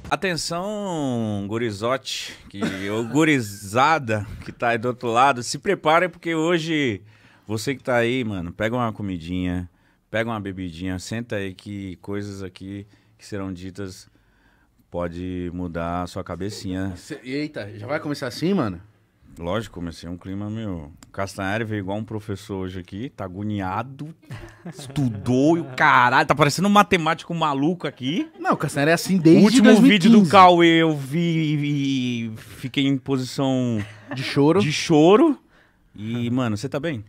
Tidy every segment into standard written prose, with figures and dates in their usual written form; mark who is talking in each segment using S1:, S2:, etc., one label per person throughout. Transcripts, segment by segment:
S1: Atenção, gurizote, ou gurizada que tá aí do outro lado, se preparem porque hoje, você que tá aí, mano, pega uma comidinha, pega uma bebidinha, senta aí que coisas aqui que serão ditas pode mudar a sua cabecinha.
S2: Eita, já vai começar assim, mano?
S1: Lógico, comecei um clima, meu... Castanhari veio igual um professor hoje aqui, tá agoniado, estudou e o caralho, tá parecendo um matemático maluco aqui.
S2: Não, o Castanhari é assim desde
S1: O último
S2: 2015.
S1: vídeo do Cauê eu vi e fiquei em posição
S2: De choro.
S1: de choro. E, mano, você tá bem?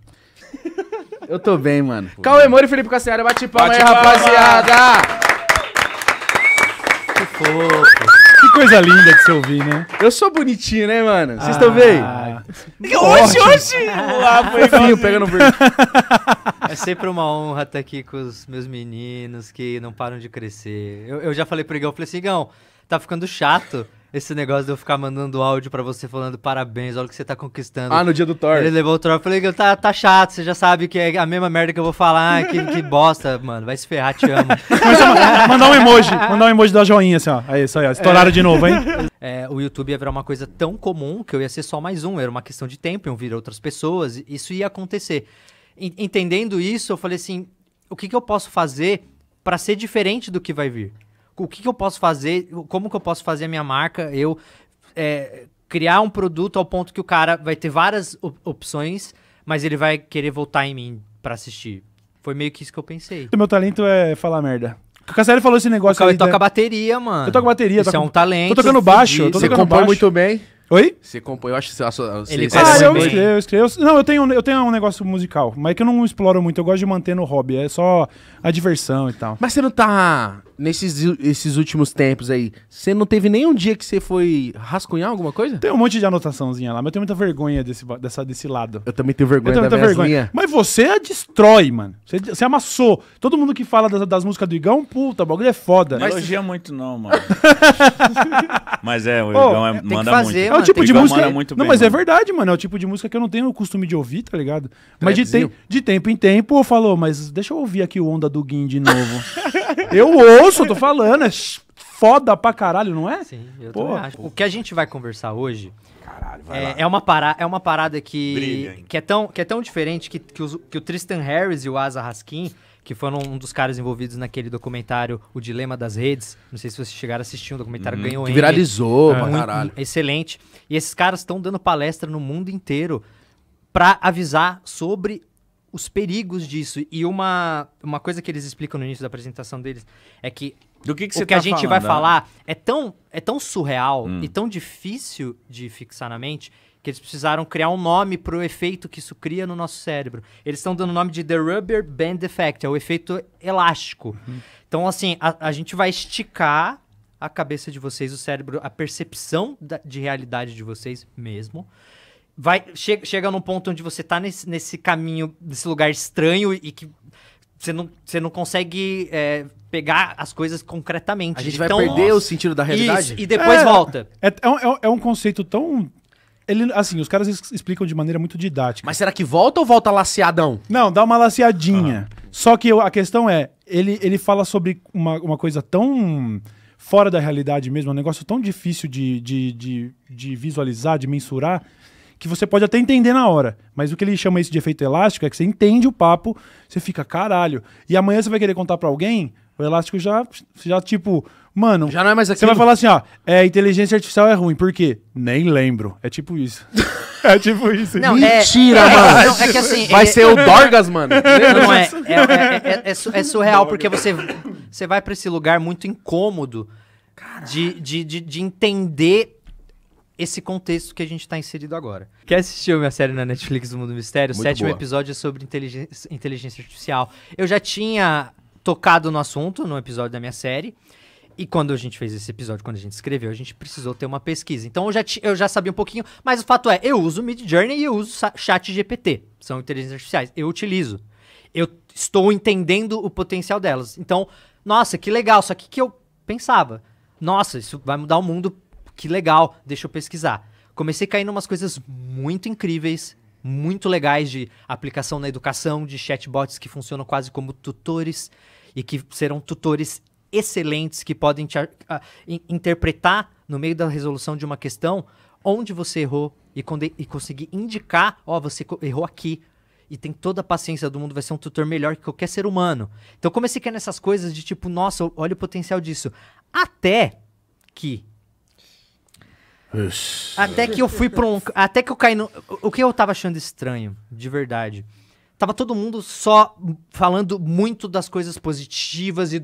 S2: Eu tô bem, mano. Cauê Moura e Felipe Castanhari, bate palma aí,
S1: Bate palma!
S2: rapaziada!
S3: Que fofo.
S4: Que coisa linda de se ouvir, né?
S2: Eu sou bonitinho, né, mano? Vocês estão bem?
S1: Oxi! Lá foi
S2: Fofinho, pegando verde.
S3: É sempre uma honra estar aqui com os meus meninos que não param de crescer. Eu já falei pro Igão, falei assim, Igão, tá ficando chato esse negócio de eu ficar mandando áudio pra você falando parabéns, olha o que você tá conquistando.
S2: Ah, no dia do Thor.
S3: Ele levou o Thor, eu falei, Igão, tá chato, você já sabe que é a mesma merda que eu vou falar, que bosta, mano, vai se ferrar, te amo.
S4: Começa a mandar um emoji da joinha, assim, ó. Aí, isso aí, ó. Estouraram de novo, hein?
S3: O YouTube ia virar uma coisa tão comum que eu ia ser só mais um, era uma questão de tempo, iam vir outras pessoas, e isso ia acontecer. Entendendo isso, eu falei assim, o que eu posso fazer pra ser diferente do que vai vir? O que eu posso fazer, como que eu posso fazer a minha marca, criar um produto ao ponto que o cara vai ter várias opções, mas ele vai querer voltar em mim pra assistir. Foi meio que isso que eu pensei.
S4: O meu talento é falar merda. O Cassiari falou esse
S3: O
S4: negócio
S3: Cauê
S4: aí.
S3: toca bateria, mano.
S4: Eu toco bateria.
S3: Isso é um talento.
S4: Tô tocando baixo. Eu tô
S2: Você
S4: tocando
S2: compõe
S4: baixo.
S2: muito bem.
S4: Oi?
S2: Você compõe, eu acho que
S3: Ele
S2: você
S3: parece
S4: Eu
S3: bem.
S4: escrevo. Não, eu tenho um negócio musical, mas que eu não exploro muito. Eu gosto de manter no hobby. É só a diversão e tal.
S2: Mas você não tá, esses últimos tempos aí, você não teve nenhum dia que você foi rascunhar alguma coisa?
S4: Tem um monte de anotaçãozinha lá, mas eu tenho muita vergonha desse lado.
S2: Eu também tenho
S4: Eu
S2: vergonha
S4: tenho
S2: da
S4: muita
S2: minha
S4: vergonha.
S2: linha.
S4: Mas você a destrói, mano. Você amassou. Todo mundo que fala das músicas do Igão, puta, o bagulho é foda.
S1: Não elogia muito não, mano. Mas o
S4: Ô,
S1: Igão
S3: tem que
S1: manda
S3: fazer,
S1: muito.
S4: É o
S3: mano,
S4: tipo
S3: tem
S4: de
S1: que-
S4: música.
S1: manda muito
S4: Não,
S1: bem,
S4: mas é
S1: mano.
S4: verdade, mano. É o tipo de música que eu não tenho o costume de ouvir, tá ligado? Mas
S2: Trapzinho.
S4: de tempo em tempo eu falo, mas deixa eu ouvir aqui o Onda do Guin de novo. Eu ouço, tô falando. É foda pra caralho, não é?
S3: Sim, eu
S4: Pô,
S3: também acho. O que a gente vai conversar hoje
S1: Caralho, vai lá.
S3: é uma parada
S1: Brilha, hein?
S3: que é tão diferente que o Tristan Harris e o Asa Raskin, que foram um dos caras envolvidos naquele documentário O Dilema das Redes, não sei se vocês chegaram a assistir, um documentário ganhou
S2: Que
S3: Emmy,
S2: viralizou, pra
S3: muito-
S2: caralho.
S3: excelente. E esses caras estão dando palestra no mundo inteiro pra avisar sobre os perigos disso. E uma coisa que eles explicam no início da apresentação deles é que
S1: Do que você
S3: o que
S1: tá
S3: a gente
S1: falando,
S3: vai
S1: né?
S3: falar é tão surreal e tão difícil de fixar na mente que eles precisaram criar um nome pro efeito que isso cria no nosso cérebro. Eles estão dando o nome de The Rubber Band Effect, é o efeito elástico. Então, assim, a gente vai esticar a cabeça de vocês, o cérebro, a percepção de realidade de vocês mesmo. Chega num ponto onde você tá nesse caminho, nesse lugar estranho e que você não consegue pegar as coisas concretamente.
S2: A gente
S3: De
S2: vai
S3: tão-
S2: perder o sentido da realidade?
S3: Isso, e depois volta.
S4: É um conceito tão... Assim, os caras explicam de maneira muito didática.
S2: Mas será que volta ou volta laceadão?
S4: Não, dá uma laceadinha. Só que a questão é, ele fala sobre uma coisa tão fora da realidade mesmo, um negócio tão difícil de visualizar, de mensurar, que você pode até entender na hora. Mas o que ele chama isso de efeito elástico é que você entende o papo, você fica, caralho. E amanhã você vai querer contar pra alguém, o elástico já tipo... Mano,
S2: Já não é mais
S4: você
S2: aquilo.
S4: vai falar assim, ó, inteligência artificial é ruim, por quê? Nem lembro. É tipo isso. É tipo isso.
S3: Não,
S2: Mentira, mano.
S3: Não, é que assim...
S2: Vai ser o Dorgas, mano.
S3: Não, é surreal, porque você vai pra esse lugar muito incômodo de entender esse contexto que a gente tá inserido agora. Quer assistir a minha série na Netflix do Mundo Mistério? O
S2: Muito
S3: 7º
S2: boa.
S3: episódio é sobre inteligência artificial. Eu já tinha tocado no assunto no episódio da minha série. E quando a gente fez esse episódio, quando a gente escreveu, a gente precisou ter uma pesquisa. Então eu já sabia um pouquinho, mas o fato é, eu uso Midjourney e eu uso ChatGPT. São inteligências artificiais. Eu utilizo. Eu estou entendendo o potencial delas. Então, nossa, que legal. Só que eu pensava, nossa, isso vai mudar o mundo, que legal, deixa eu pesquisar. Comecei a cair em umas coisas muito incríveis, muito legais de aplicação na educação, de chatbots que funcionam quase como tutores e que serão tutores excelentes que podem interpretar no meio da resolução de uma questão onde você errou e conseguir indicar, você errou aqui. E tem toda a paciência do mundo, vai ser um tutor melhor que qualquer ser humano. Então eu comecei a cair nessas coisas de tipo, nossa, olha o potencial disso. Até que eu fui pra até que eu caí no... O que eu tava achando estranho, de verdade. Tava todo mundo só falando muito das coisas positivas e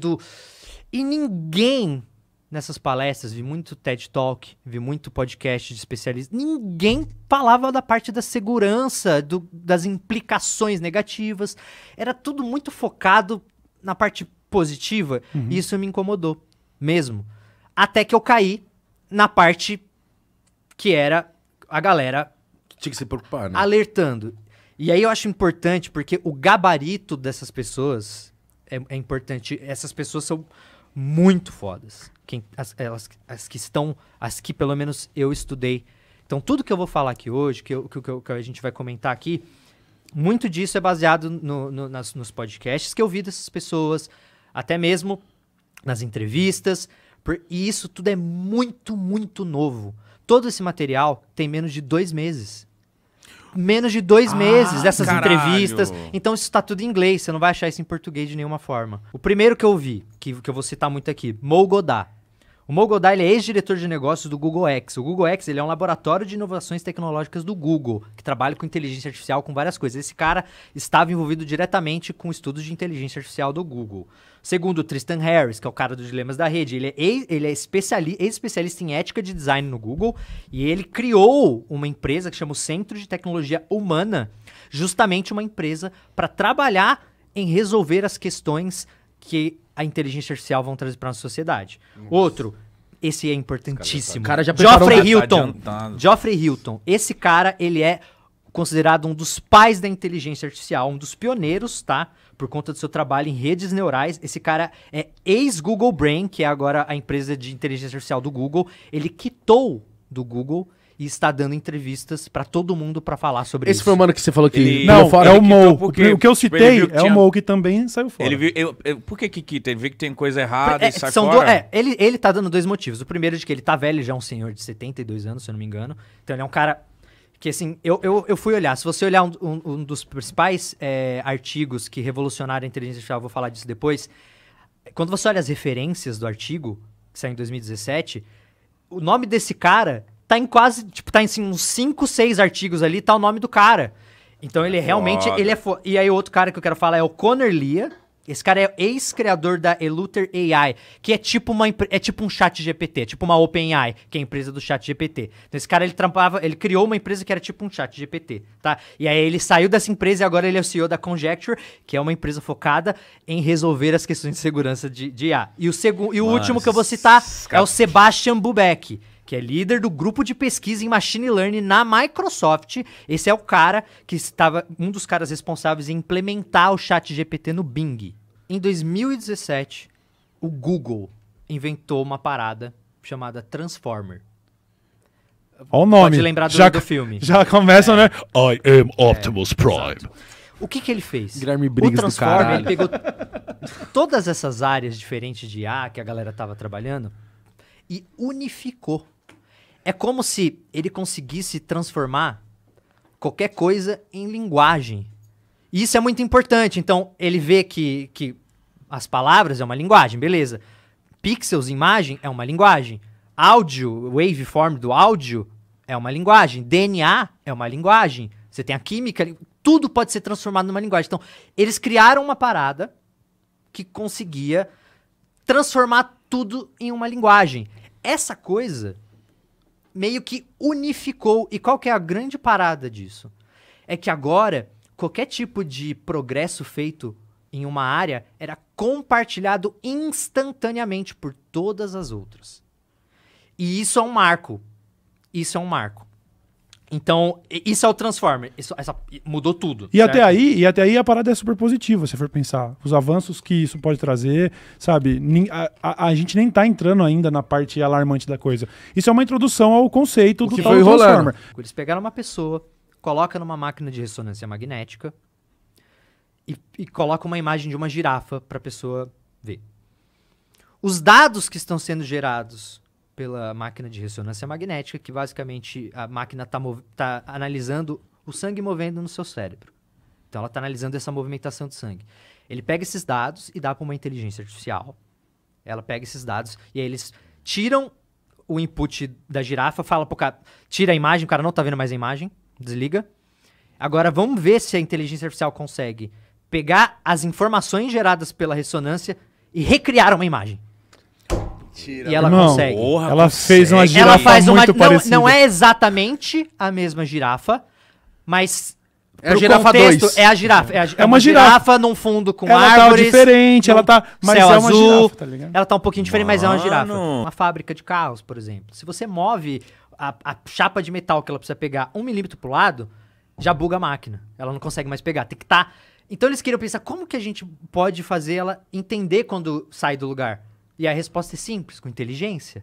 S3: ninguém nessas palestras, vi muito TED Talk, vi muito podcast de especialistas, ninguém falava da parte da segurança, das implicações negativas. Era tudo muito focado na parte positiva e isso me incomodou mesmo. Até que eu caí na parte que era a galera
S2: Tinha que se preocupar, né?
S3: alertando. E aí eu acho importante, porque o gabarito dessas pessoas é importante. Essas pessoas são muito fodas. As que pelo menos eu estudei. Então tudo que eu vou falar aqui hoje, que a gente vai comentar aqui, muito disso é baseado nos podcasts que eu vi dessas pessoas, até mesmo nas entrevistas. E isso tudo é muito, muito novo. Todo esse material tem menos de 2 meses. Menos de 2 meses dessas entrevistas. Então isso tá tudo em inglês, você não vai achar isso em português de nenhuma forma. O primeiro que eu vi, que eu vou citar muito aqui, Mo Godá. O Mo Godá, ele é ex-diretor de negócios do Google X. O Google X, ele é um laboratório de inovações tecnológicas do Google, que trabalha com inteligência artificial, com várias coisas. Esse cara estava envolvido diretamente com estudos de inteligência artificial do Google. Segundo, o Tristan Harris, que é o cara dos dilemas da rede. Ele é ex-especialista em ética de design no Google e ele criou uma empresa que chama o Centro de Tecnologia Humana, justamente uma empresa para trabalhar em resolver as questões que a inteligência artificial vão trazer para a nossa sociedade. Nossa. Outro, esse é importantíssimo.
S2: O cara já
S3: Geoffrey
S2: preparou...
S3: Hilton. Geoffrey Hilton. Esse cara, ele é considerado um dos pais da inteligência artificial, um dos pioneiros, tá? Por conta do seu trabalho em redes neurais. Esse cara é ex-Google Brain, que é agora a empresa de inteligência artificial do Google. Ele quitou do Google e está dando entrevistas pra todo mundo pra falar sobre isso.
S2: Esse foi o mano que você falou que...
S1: Ele-
S4: Não,
S2: fora.
S4: é o
S1: ele
S4: Mo.
S1: quitou porque-
S4: O que eu
S1: tipo, ele
S4: citei
S1: viu que
S4: é o
S1: tinha-
S4: Mo que também saiu fora.
S1: Ele viu, por que quita? Ele vê que tem coisa errada e sai
S3: são
S1: fora?
S3: ele tá dando 2 motivos. O primeiro é de que ele tá velho, já é um senhor de 72 anos, se eu não me engano. Então ele é um cara que, assim, eu fui olhar. Se você olhar um dos principais artigos que revolucionaram a inteligência artificial, eu vou falar disso depois. Quando você olha as referências do artigo, que saiu em 2017, o nome desse cara tá em quase, tipo, tá em assim, uns 5, 6 artigos ali, tá o nome do cara. Então ele realmente,
S1: Foda.
S3: ele é E aí outro cara que eu quero falar é o Conor Lia. Esse cara é ex-criador da Eluther AI, que é tipo um chat GPT, é tipo uma OpenAI, que é a empresa do chat GPT. Então esse cara, ele criou uma empresa que era tipo um chat GPT, tá? E aí ele saiu dessa empresa e agora ele é o CEO da Conjecture, que é uma empresa focada em resolver as questões de segurança de IA. E o último que eu vou citar é o Sebastian Bubeck, que é líder do grupo de pesquisa em Machine Learning na Microsoft. Esse é o cara que estava um dos caras responsáveis em implementar o chat GPT no Bing. Em 2017, o Google inventou uma parada chamada Transformer.
S4: Olha o nome.
S3: Pode lembrar do filme.
S4: Já começa, né? I am Optimus Prime.
S3: O que ele fez?
S2: Guilherme Briggs
S3: O
S2: do
S3: Transformer,
S2: caralho.
S3: ele pegou todas essas áreas diferentes de IA que a galera tava trabalhando e unificou. É como se ele conseguisse transformar qualquer coisa em linguagem. E isso é muito importante. Então, ele vê que as palavras é uma linguagem, beleza. Pixels, imagem, é uma linguagem. Áudio, waveform do áudio é uma linguagem. DNA é uma linguagem. Você tem a química, tudo pode ser transformado numa linguagem. Então, eles criaram uma parada que conseguia transformar tudo em uma linguagem. Essa coisa meio que unificou. E qual que é a grande parada disso? É que agora, qualquer tipo de progresso feito em uma área era compartilhado instantaneamente por todas as outras. E isso é um marco. Isso é um marco. Então, isso é o Transformer. Mudou tudo.
S4: E
S3: certo?
S4: até aí a parada é super positiva, se for pensar. Os avanços que isso pode trazer, sabe? A gente nem tá entrando ainda na parte alarmante da coisa. Isso é uma introdução ao conceito do
S2: que
S4: tal
S2: foi rolando.
S4: Transformer.
S3: Eles pegaram uma pessoa, colocam numa máquina de ressonância magnética e colocam uma imagem de uma girafa pra pessoa ver. os dados que estão sendo gerados pela máquina de ressonância magnética, que basicamente a máquina tá analisando o sangue movendo no seu cérebro. Então ela está analisando essa movimentação de sangue. Ele pega esses dados e dá para uma inteligência artificial. Ela pega esses dados e aí eles tiram o input da girafa, fala pro cara, tira a imagem, o cara não tá vendo mais a imagem, desliga. Agora vamos ver se a inteligência artificial consegue pegar as informações geradas pela ressonância e recriar uma imagem. E ela
S4: Irmão,
S3: consegue.
S1: Porra,
S4: Ela fez uma
S1: consegue.
S3: Ela
S4: girafa
S3: faz uma.
S4: muito parecida.
S3: Não é exatamente a mesma girafa, mas.
S2: É a
S3: pro
S2: girafa
S3: contexto,
S2: 2.
S3: É a girafa. É
S4: uma
S3: girafa num fundo com
S4: Ela tá
S3: árvores.
S4: diferente, ela tá... Mas
S3: céu
S4: é uma
S3: azul.
S4: girafa, tá ligado?
S3: Ela tá um pouquinho diferente, mas é uma girafa.
S1: Mano.
S3: Uma fábrica de carros, por exemplo. Se você move a chapa de metal que ela precisa pegar 1 milímetro pro lado, já buga a máquina. Ela não consegue mais pegar. Tem que estar. Então eles queriam pensar como que a gente pode fazer ela entender quando sai do lugar. E a resposta é simples, com inteligência.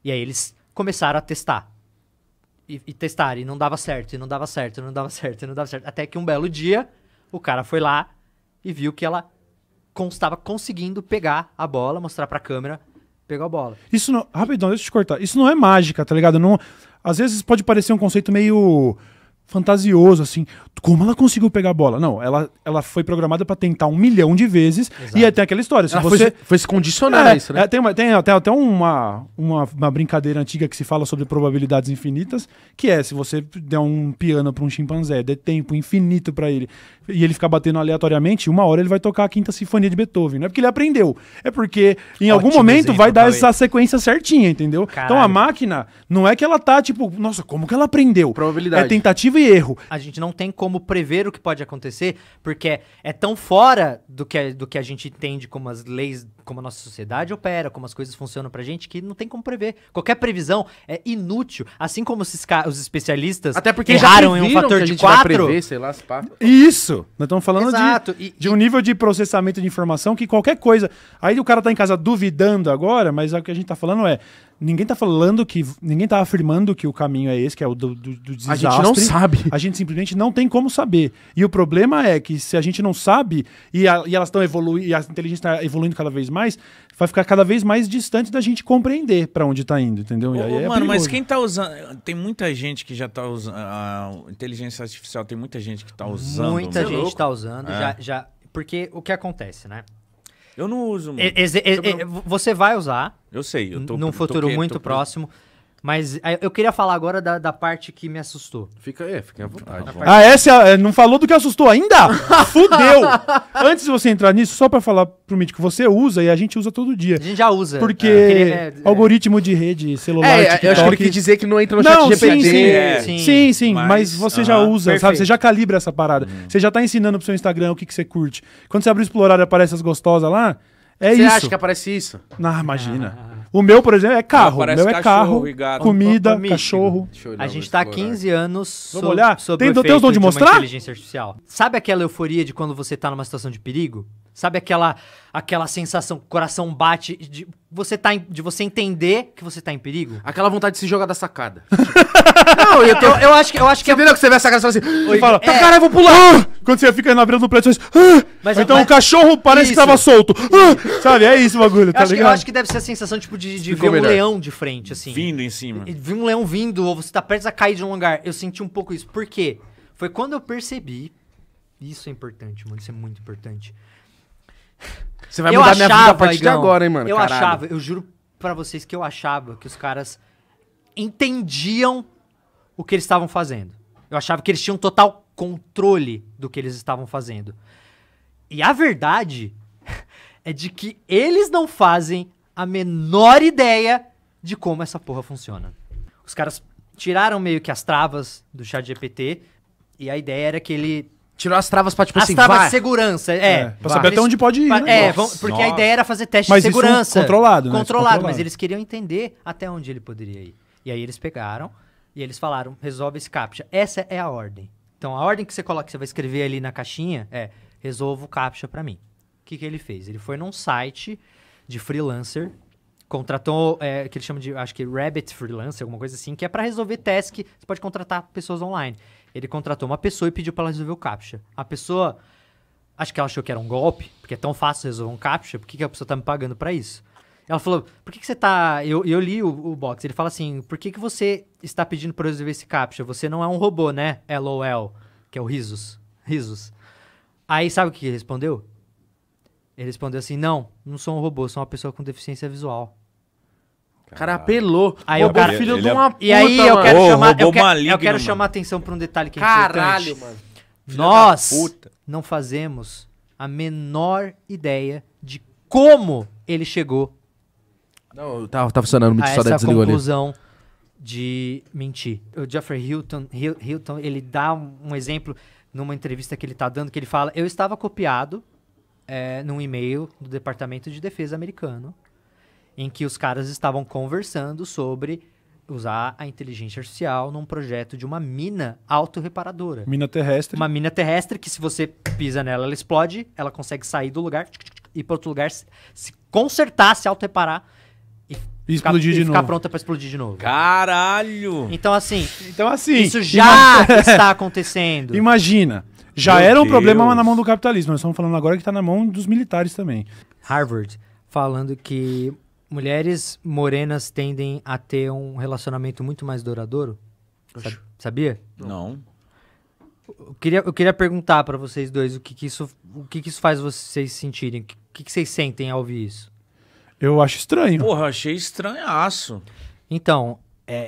S3: E aí eles começaram a testar. E testar, e não dava certo, e não dava certo, e não dava certo, e não dava certo. Até que um belo dia, o cara foi lá e viu que ela estava conseguindo pegar a bola, mostrar pra câmera, pegou a bola.
S4: Isso não... Rapidão, deixa eu te cortar. Isso não é mágica, tá ligado? Não... Às vezes pode parecer um conceito meio fantasioso, assim. Como ela conseguiu pegar a bola? Não, ela foi programada pra tentar 1 milhão de vezes.
S3: Exato.
S4: E aí tem aquela história. Se
S2: Ela
S4: você...
S2: foi se condicionar a isso, né?
S4: Tem até uma brincadeira antiga que se fala sobre probabilidades infinitas, que é, se você der um piano pra um chimpanzé, der tempo infinito pra ele, e ele ficar batendo aleatoriamente, uma hora ele vai tocar a Quinta Sinfonia de Beethoven. Não é porque ele aprendeu, é porque em algum
S3: Ótimo
S4: momento
S3: exemplo,
S4: vai dar
S3: Cauê.
S4: essa sequência certinha, entendeu? Então a
S3: Caralho.
S4: máquina, não é que ela tá tipo, nossa, como que ela aprendeu?
S2: Probabilidade.
S4: É tentativa e erro.
S3: A gente não tem como prever o que pode acontecer, porque é tão fora do que a gente entende como as leis, como a nossa sociedade opera, como as coisas funcionam pra gente, que não tem como prever. Qualquer previsão é inútil. Assim como os especialistas
S2: Até porque
S3: erraram
S2: já
S3: em um
S2: previram
S3: fator
S2: que a
S3: de
S2: gente vai
S3: 4.
S2: prever, sei lá, se pá.
S4: Isso! Nós estamos falando
S3: Exato.
S4: de um nível de processamento de informação que qualquer coisa. Aí o cara tá em casa duvidando agora, mas o que a gente tá falando é. Ninguém tá afirmando que o caminho é esse, que é o do desastre.
S2: A gente não sabe.
S4: A gente simplesmente não tem como saber. E o problema é que se a gente não sabe e elas estão evoluindo, e a inteligência está evoluindo cada vez mais, vai ficar cada vez mais distante da gente compreender pra onde tá indo, entendeu? E aí é
S1: Mano, mas
S4: perigoso.
S1: quem tá usando... Tem muita gente que já tá usando... A inteligência artificial tem muita gente que tá usando.
S3: Muita
S1: mano.
S3: gente tá usando.
S1: É.
S3: Já, porque o que acontece, né?
S1: Eu não uso, mano.
S3: Você vai usar
S1: Eu sei, eu tô...
S3: num futuro muito próximo. Mas eu queria falar agora da parte que me assustou.
S2: Fica à vontade.
S4: Não falou do que assustou ainda? Fudeu! Antes de você entrar nisso, só pra falar pro Mítico, você usa e a gente usa todo dia.
S3: A gente já usa.
S4: Porque algoritmo de rede, celular,
S2: eu acho que ele quis dizer que não entra no chat
S4: Não,
S2: GPT.
S4: sim, mas você já usa, sabe?
S3: perfeito.
S4: Você já calibra essa parada. Você já tá ensinando pro seu Instagram o que você curte. Quando você abre o Explorar e aparece as gostosas lá, é
S2: Você
S4: isso.
S2: acha que aparece isso?
S4: Não, imagina. O meu, por exemplo, é carro. O
S1: Aparece
S4: meu é
S1: cachorro
S4: carro,
S1: e gato.
S4: comida,
S3: Ô, Mítico.
S4: cachorro.
S2: Deixa eu olhar
S3: A
S2: o
S3: gente tá há
S2: Explorar.
S3: 15 anos
S4: Vamos olhar?
S3: sobre
S4: Tem
S3: o
S4: os dons de
S3: efeito
S4: mostrar?
S3: uma inteligência artificial. Sabe aquela euforia de quando você tá numa situação de perigo? Sabe aquela sensação, coração bate, de você entender que você tá em perigo?
S2: Aquela vontade de se jogar da sacada.
S3: Não, eu acho que
S2: Você entendeu que você vê a sacada e fala assim...
S4: Você fala,
S2: caralho, vou pular!
S4: Quando você fica na beira do prédio, você faz,
S3: Mas-
S4: Ou então
S3: mas-
S4: o cachorro parece que
S3: Isso.
S4: tava solto. Sabe, é isso o bagulho, tá
S3: eu
S4: ligado?
S3: acho que deve ser a sensação, tipo, de ver
S2: Ficou
S3: um
S2: melhor.
S3: leão de frente, assim.
S1: Vindo em cima.
S3: E vi um leão vindo, ou você tá prestes a cair de um lugar. Eu senti um pouco isso. Por quê? Foi quando eu percebi... Isso é importante, mano. Isso é muito importante.
S2: Você vai mudar minha vida a partir de
S3: Igão,
S2: agora, hein, mano?
S3: Eu
S2: Caralho.
S3: achava, eu juro pra vocês que eu achava que os caras entendiam o que eles estavam fazendo. Eu achava que eles tinham total controle do que eles estavam fazendo. E a verdade é de que eles não fazem a menor ideia de como essa porra funciona. Os caras tiraram meio que as travas do ChatGPT e a ideia era que ele...
S2: Tirou as travas pra, tipo
S3: as
S2: assim,
S3: travas
S2: vai.
S3: de segurança,
S4: Pra saber até onde pode ir,
S3: Pa-
S4: né?
S3: porque a
S1: Nossa.
S3: ideia era fazer teste
S4: Mas
S3: de
S4: isso
S3: segurança.
S4: controlado, né?
S3: Controlado,
S4: Isso
S3: mas eles queriam entender até onde ele poderia ir. E aí eles pegaram e eles falaram, resolve esse CAPTCHA. Essa é a ordem. Então a ordem que você coloca, que você vai escrever ali na caixinha é, resolva o CAPTCHA pra mim. O que ele fez? Ele foi num site de freelancer, contratou, que ele chama de, acho que Rabbit Freelancer, alguma coisa assim, que é pra resolver task, você pode contratar pessoas online. Ele contratou uma pessoa e pediu pra ela resolver o CAPTCHA. A pessoa, acho que ela achou que era um golpe, porque é tão fácil resolver um CAPTCHA, por que a pessoa tá me pagando pra isso? Ela falou, por que você tá... Eu li o box, ele fala assim, por que você está pedindo pra eu resolver esse captcha? Você não é um robô, né? LOL, que é o risos. Aí sabe o que ele respondeu? Ele respondeu assim, não sou um robô, sou uma pessoa com deficiência visual.
S2: O cara apelou.
S3: Aí
S2: Roubou
S3: o cara-
S2: filho
S1: ele
S2: de
S1: é-
S2: uma puta,
S3: E aí eu
S2: mano.
S3: quero
S1: Ô,
S3: chamar...
S1: robô maligno,
S3: eu quero
S1: mano.
S3: chamar a atenção pra um detalhe que é
S2: Caralho,
S3: importante.
S2: mano.
S3: Nós
S1: da puta.
S3: não fazemos a menor ideia de como ele chegou
S2: Não, tá funcionando, muito
S3: a
S2: só daí
S3: essa
S2: desligou ali.
S3: conclusão de mentir. O Geoffrey Hilton, ele dá um exemplo numa entrevista que ele tá dando, que ele fala, eu estava copiado num e-mail do Departamento de Defesa americano, em que os caras estavam conversando sobre usar a inteligência artificial num projeto de uma mina autorreparadora.
S4: Mina terrestre.
S3: Uma mina terrestre que se você pisa nela, ela explode, ela consegue sair do lugar, ir para outro lugar, se consertar, se auto-reparar
S4: E explodir de
S3: ficar
S4: novo.
S3: pronta para explodir de novo.
S1: Caralho!
S3: Então, assim,
S4: Então, assim.
S3: isso já está acontecendo.
S4: Imagina. Já
S1: Meu
S4: era um problema
S1: Deus.
S4: na mão do capitalismo. Nós estamos falando agora que tá na mão dos militares também.
S3: Harvard, falando que mulheres morenas tendem a ter um relacionamento muito mais duradouro. Sabia?
S1: Não.
S3: Eu queria perguntar para vocês dois o que isso faz vocês sentirem. O que vocês sentem ao ouvir isso?
S4: Eu acho estranho.
S1: Porra, achei estranhaço.
S3: Então,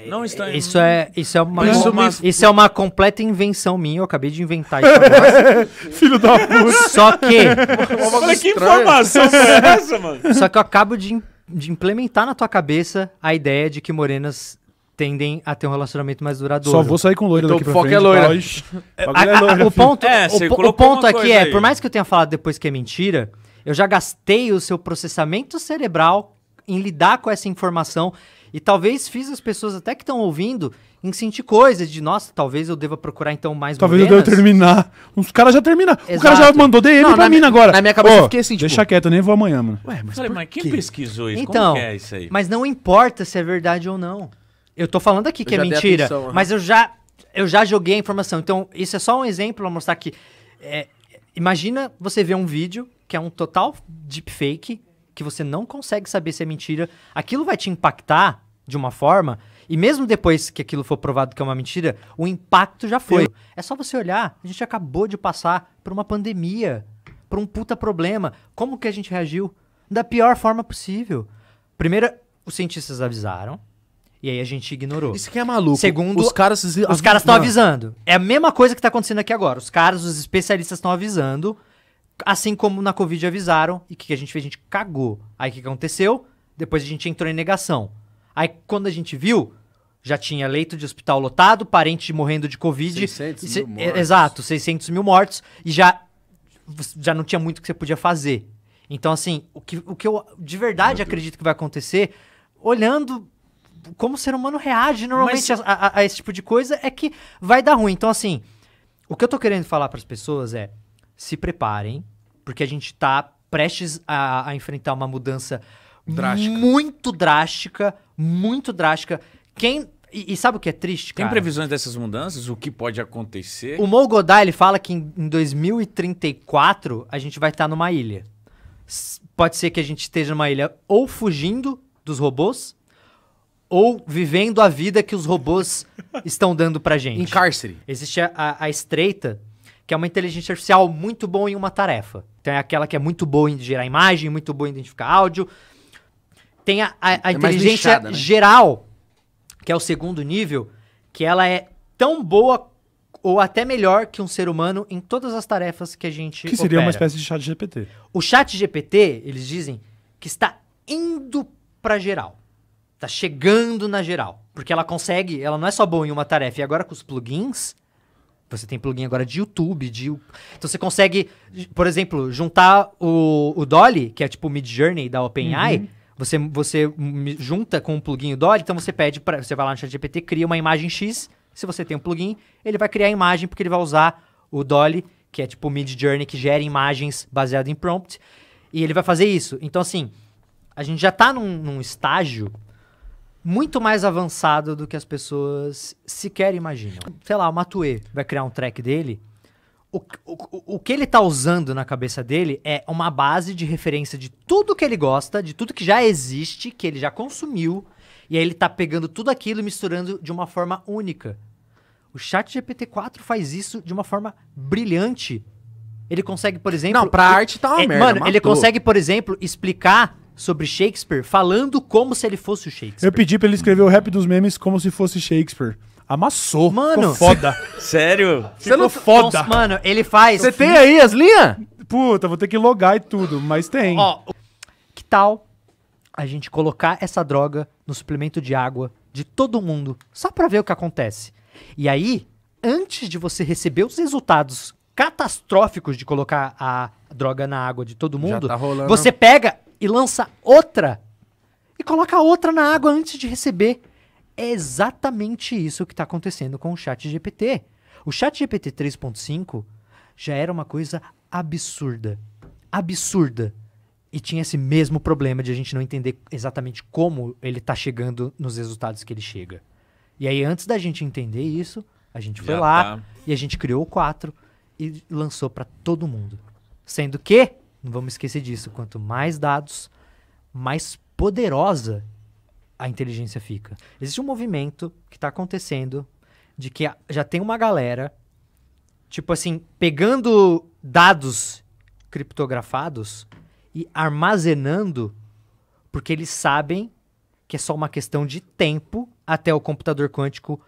S1: Não estranho.
S3: isso é
S1: Isso
S3: uma completa invenção minha. Eu acabei de inventar isso agora.
S4: Filho da puta.
S3: Só que
S1: Olha que informação foi essa, mano?
S3: eu acabo de implementar na tua cabeça a ideia de que morenas tendem a ter um relacionamento mais duradouro.
S4: Só vou sair com loira
S2: Então,
S4: daqui pra
S2: o foco
S4: frente.
S2: é loira.
S4: tá? Ixi, o bagulho é loira,
S3: O
S4: filho.
S3: ponto,
S1: você
S3: o
S1: colocou
S3: ponto
S1: uma
S3: aqui
S1: coisa
S3: é,
S1: aí.
S3: por mais que eu tenha falado depois que é mentira, eu já gastei o seu processamento cerebral em lidar com essa informação e talvez fiz as pessoas até que estão ouvindo em sentir coisas de, nossa, talvez eu deva procurar então mais
S4: Talvez eu
S3: morenas.
S4: deva terminar. Os caras já terminaram. O cara já
S3: Exato.
S4: mandou DM
S2: Não,
S4: pra
S2: na
S4: mim
S2: minha-
S4: agora.
S2: na minha cabeça
S4: Ô,
S2: eu fiquei assim, tipo-
S4: deixa quieto, eu nem vou amanhã, mano.
S2: Ué, mas
S1: Falei,
S2: por
S1: mas quem
S2: quê?
S1: pesquisou isso?
S3: Então,
S1: Como que é isso aí?
S3: mas não importa se é verdade ou não. Eu tô falando aqui que
S2: Eu
S3: é
S2: já dei
S3: mentira,
S2: atenção, aham.
S3: mas eu já joguei a informação. Então, isso é só um exemplo pra mostrar que... imagina você ver um vídeo que é um total deepfake, que você não consegue saber se é mentira. Aquilo vai te impactar de uma forma, e mesmo depois que aquilo for provado que é uma mentira, o impacto já foi. É só você olhar, a gente acabou de passar por uma pandemia, por um puta problema. Como que a gente reagiu? Da pior forma possível. Primeiro, os cientistas avisaram, e aí a gente ignorou.
S2: Isso que é maluco.
S3: Segundo,
S2: os caras
S3: estão avisando. É a mesma coisa que tá acontecendo aqui agora. Os caras, os especialistas estão avisando, assim como na Covid avisaram. E o que a gente fez? A gente cagou. Aí o que aconteceu? Depois a gente entrou em negação. Aí quando a gente viu, já tinha leito de hospital lotado, parente morrendo de Covid.
S2: 600 mil mortos.
S3: Exato, 600 mil mortos. E já não tinha muito que você podia fazer. Então, assim, o que eu de verdade acredito que vai acontecer, olhando como o ser humano reage normalmente a esse tipo de coisa, é que vai dar ruim. Então, assim, o que eu tô querendo falar pras pessoas é, se preparem, porque a gente tá prestes a enfrentar uma mudança
S2: Drástica.
S3: muito drástica, muito drástica. E sabe o que é triste,
S1: Tem
S3: cara?
S1: previsões dessas mudanças? O que pode acontecer?
S3: O Mo Godai, ele fala que em 2034 a gente vai estar numa ilha. Pode ser que a gente esteja numa ilha ou fugindo dos robôs, ou vivendo a vida que os robôs estão dando pra gente.
S2: Em cárcere.
S3: Existe a Estreita, que é uma inteligência artificial muito boa em uma tarefa. Então é aquela que é muito boa em gerar imagem, muito boa em identificar áudio. Tem a
S2: mais
S3: inteligência
S2: nichada, né?
S3: geral, que é o segundo nível, que ela é tão boa ou até melhor que um ser humano em todas as tarefas que a gente
S4: Que seria uma
S3: opera.
S4: espécie de chat GPT.
S3: O chat GPT, eles dizem que está indo pra geral. Tá chegando na geral. Porque ela consegue, ela não é só boa em uma tarefa. E agora com os plugins, você tem plugin agora de YouTube, então você consegue, por exemplo, juntar o Dolly, que é tipo o Midjourney da OpenAI, você junta com o plugin o Dolly, então você você vai lá no ChatGPT, cria uma imagem X, se você tem um plugin, ele vai criar a imagem porque ele vai usar o Dolly, que é tipo o Midjourney, que gera imagens baseado em prompt, e ele vai fazer isso. Então assim, a gente já tá num estágio muito mais avançado do que as pessoas sequer imaginam. Sei lá, o Matue vai criar um track dele, O que ele tá usando na cabeça dele é uma base de referência de tudo que ele gosta, de tudo que já existe, que ele já consumiu, e aí ele tá pegando tudo aquilo e misturando de uma forma única. O ChatGPT-4 faz isso de uma forma brilhante. Ele consegue, por exemplo...
S2: Não, pra arte tá uma merda,
S3: Mano, ele
S2: matou.
S3: consegue, por exemplo, explicar sobre Shakespeare falando como se ele fosse o Shakespeare.
S4: Eu pedi pra ele escrever o rap dos memes como se fosse Shakespeare. Amassou.
S3: Mano,
S4: Ficou foda.
S1: Sério?
S4: Ficou foda.
S3: Mano, ele faz...
S2: Você tem aí as linhas?
S4: Puta, vou ter que logar e tudo, mas tem.
S3: Ó, que tal a gente colocar essa droga no suplemento de água de todo mundo, só pra ver o que acontece? E aí, antes de você receber os resultados catastróficos de colocar a droga na água de todo mundo,
S2: tá rolando.
S3: você pega e lança outra e coloca outra na água antes de receber. É exatamente isso que está acontecendo com o ChatGPT. O ChatGPT 3.5 já era uma coisa absurda. Absurda. E tinha esse mesmo problema de a gente não entender exatamente como ele está chegando nos resultados que ele chega. E aí, antes da gente entender isso, a gente foi
S1: Já
S3: lá
S1: tá.
S3: e a gente criou o 4 e lançou para todo mundo. Sendo que, não vamos esquecer disso, quanto mais dados, mais poderosa a inteligência fica. Existe um movimento que está acontecendo de que já tem uma galera, tipo assim, pegando dados criptografados e armazenando, porque eles sabem que é só uma questão de tempo até o computador quântico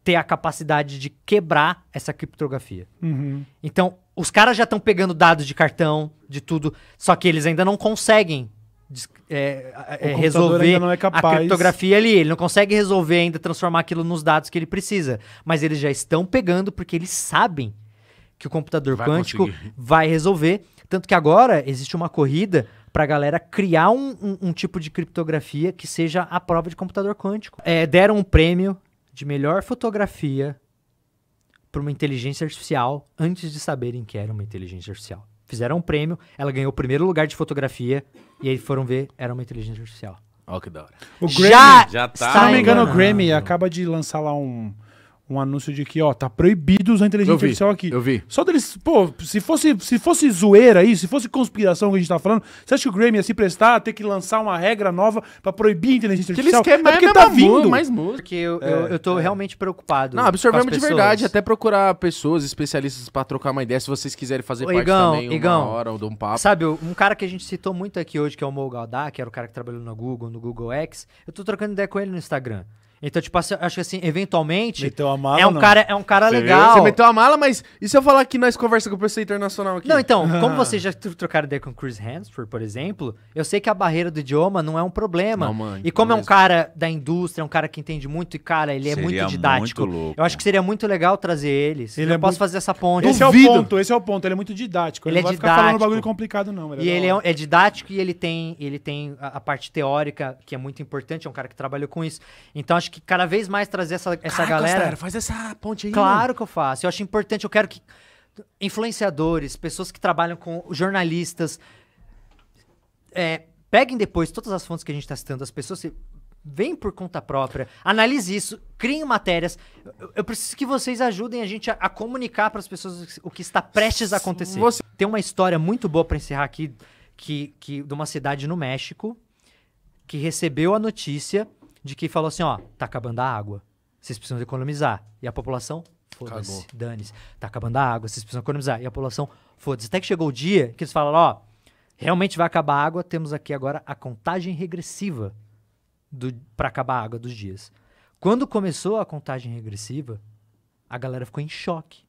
S3: ter a capacidade de quebrar essa criptografia.
S4: Uhum.
S3: Então, os caras já estão pegando dados de cartão, de tudo, só que eles ainda não conseguem
S4: computador
S3: resolver
S4: ainda não é
S3: a
S4: capaz.
S3: criptografia ali. Ele não consegue resolver ainda, transformar aquilo nos dados que ele precisa. Mas eles já estão pegando porque eles sabem que o computador
S2: Vai
S3: quântico
S2: conseguir.
S3: vai resolver. Tanto que agora existe uma corrida pra galera criar um tipo de criptografia que seja a prova de computador quântico. Deram um prêmio de melhor fotografia para uma inteligência artificial antes de saberem que era uma inteligência artificial. Fizeram um prêmio, ela ganhou o primeiro lugar de fotografia e aí foram ver, era uma inteligência artificial.
S2: Ó, que da hora.
S4: O Grammy,
S1: Já tá.
S4: se não me engano, o
S3: enganando.
S4: Grammy acaba de lançar lá um anúncio de que, ó, tá proibido usar inteligência artificial aqui.
S2: Eu vi.
S4: Só deles, pô, se fosse zoeira aí, se fosse conspiração que a gente tá falando, você acha que o Grammy ia se prestar a ter que lançar uma regra nova pra proibir a inteligência
S2: Que eles
S4: artificial?
S2: querem
S4: é porque tá vindo.
S2: mais música.
S3: Porque eu tô realmente preocupado.
S2: Não,
S3: com
S2: absorvemos
S3: as
S2: de
S3: pessoas.
S2: verdade. Até procurar pessoas, especialistas pra trocar uma ideia. Se vocês quiserem fazer
S3: Ô,
S2: parte
S3: Igão,
S2: também,
S3: Igão.
S2: uma hora ou de um papo.
S3: Sabe, um cara que a gente citou muito aqui hoje, que é o Mo Galdar, que era o cara que trabalhou no Google X, eu tô trocando ideia com ele no Instagram. Então, tipo, acho que assim, eventualmente,
S4: Meteu a mala,
S3: é um
S4: não?
S3: cara
S1: Você
S3: legal.
S2: Você meteu a mala, mas e se eu falar que nós conversa com o professor internacional aqui?
S3: Não, então, como vocês já trocaram ideia com o Chris Hansford, por exemplo, eu sei que a barreira do idioma não é um problema.
S2: Não, mano,
S3: e como é um
S2: mesmo.
S3: cara da indústria, é um cara que entende muito, e cara, ele é
S1: Seria
S3: muito didático.
S1: muito louco.
S3: Eu acho que seria muito legal trazer ele.
S4: Ele
S3: Eu
S4: é
S3: posso
S4: muito-
S3: fazer essa ponte.
S4: Esse é o
S2: Duvido.
S4: ponto, esse é o ponto. Ele é muito didático.
S3: Ele
S4: Ele
S3: é
S4: não vai ficar falando
S3: didático.
S4: bagulho complicado, não.
S3: E ele é didático e ele tem a parte teórica, que é muito importante, é um cara que trabalhou com isso. Então acho que cada vez mais trazer essa
S2: Caraca,
S3: galera...
S2: Costara, faz essa ponte aí.
S3: Claro que eu faço. Eu acho importante, eu quero que influenciadores, pessoas que trabalham com jornalistas, peguem depois todas as fontes que a gente está citando, as pessoas vêm por conta própria, analise isso, criem matérias. Eu preciso que vocês ajudem a gente a comunicar para as pessoas o que está prestes a acontecer. Tem uma história muito boa para encerrar aqui, que de uma cidade no México, que recebeu a notícia de que falou assim, ó, tá acabando a água. Vocês precisam economizar. E a população, foda-se,
S2: Cagou.
S3: dane-se. Tá acabando a água, vocês precisam economizar. E a população, foda-se. Até que chegou o dia que eles falaram, ó, realmente vai acabar a água, temos aqui agora a contagem regressiva pra acabar a água dos dias. Quando começou a contagem regressiva, a galera ficou em choque.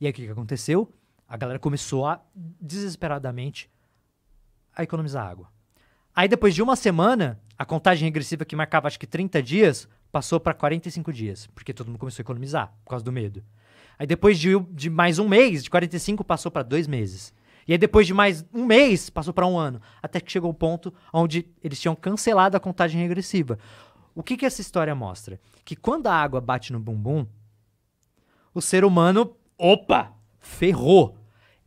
S3: E aí o que aconteceu? A galera começou a, desesperadamente, a economizar água. Aí depois de uma semana, a contagem regressiva que marcava acho que 30 dias, passou para 45 dias, porque todo mundo começou a economizar, por causa do medo. Aí depois de mais um mês, de 45 passou para 2 meses. E aí depois de mais um mês, passou para 1 ano. Até que chegou o ponto onde eles tinham cancelado a contagem regressiva. O que essa história mostra? Que quando a água bate no bumbum, o ser humano, opa, ferrou.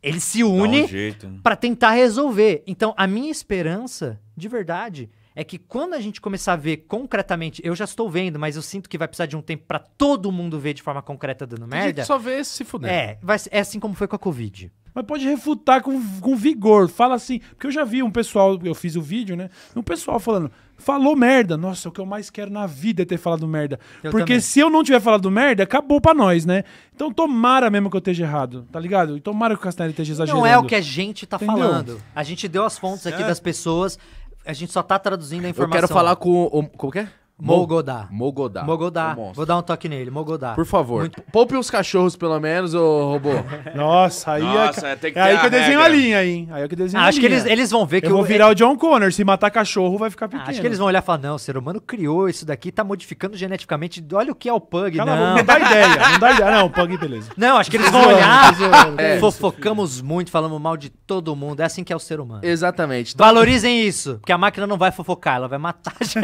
S3: Ele se
S1: Dá um
S3: une
S1: jeito, né?
S3: para tentar resolver. Então, a minha esperança, de verdade, é que quando a gente começar a ver concretamente, eu já estou vendo, mas eu sinto que vai precisar de um tempo pra todo mundo ver de forma concreta dando
S2: A gente
S3: merda.
S2: só vê se fuder.
S3: É assim como foi com a Covid.
S4: Mas pode refutar com vigor. Fala assim. Porque eu já vi um pessoal, eu fiz o vídeo, né? Um pessoal falando, falou merda. Nossa, o que eu mais quero na vida é ter falado merda. Porque
S3: também.
S4: se eu não tiver falado merda, acabou pra nós, né? Então tomara mesmo que eu esteja errado, tá ligado? E tomara que o Castanheira esteja exagerando.
S3: Não é o que a gente tá
S4: Entendeu?
S3: falando. A gente deu as fontes aqui das pessoas, a gente só tá traduzindo a
S2: Eu
S3: informação.
S2: quero falar com o... Como que é?
S3: Mogodá.
S2: Mogodá.
S3: Mogodá.
S2: O monstro.
S3: Vou dar um toque nele, Mogodá.
S2: Por favor. Poupe os cachorros, pelo menos, ô robô.
S4: Nossa, aí
S1: Nossa, tem que
S4: é aí
S1: ter
S4: que eu
S1: a
S4: desenho a
S1: regra.
S4: linha, hein? Aí é que eu desenho a
S3: Acho que
S4: linha.
S3: eles vão ver que
S4: Eu vou virar o John Connor. Se matar cachorro, vai ficar pequeno.
S3: Acho que eles vão olhar e falar, não, o ser humano criou isso daqui, tá modificando geneticamente, olha o que é o Pug.
S4: Cala a boca,
S3: Não,
S4: não dá ideia. Não dá ideia. Não, Pug, beleza.
S3: não, acho que eles vão olhar,
S2: É.
S3: fofocamos muito, falamos mal de todo mundo, é assim que é o ser humano.
S2: Exatamente. Então,
S3: Valorizem isso, porque a máquina não vai fofocar, ela vai matar a gente.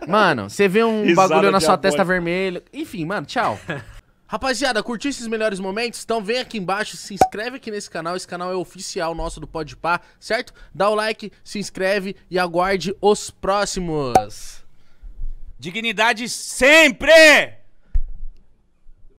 S2: mano, você vê um
S1: Risada
S2: bagulho na sua
S1: diabólica.
S2: testa vermelha. Enfim, mano, tchau. Rapaziada, curtiu esses melhores momentos? Então vem aqui embaixo, se inscreve aqui nesse canal. Esse canal é oficial nosso do Podpah, certo? Dá o like, se inscreve e aguarde os próximos.
S1: Dignidade sempre!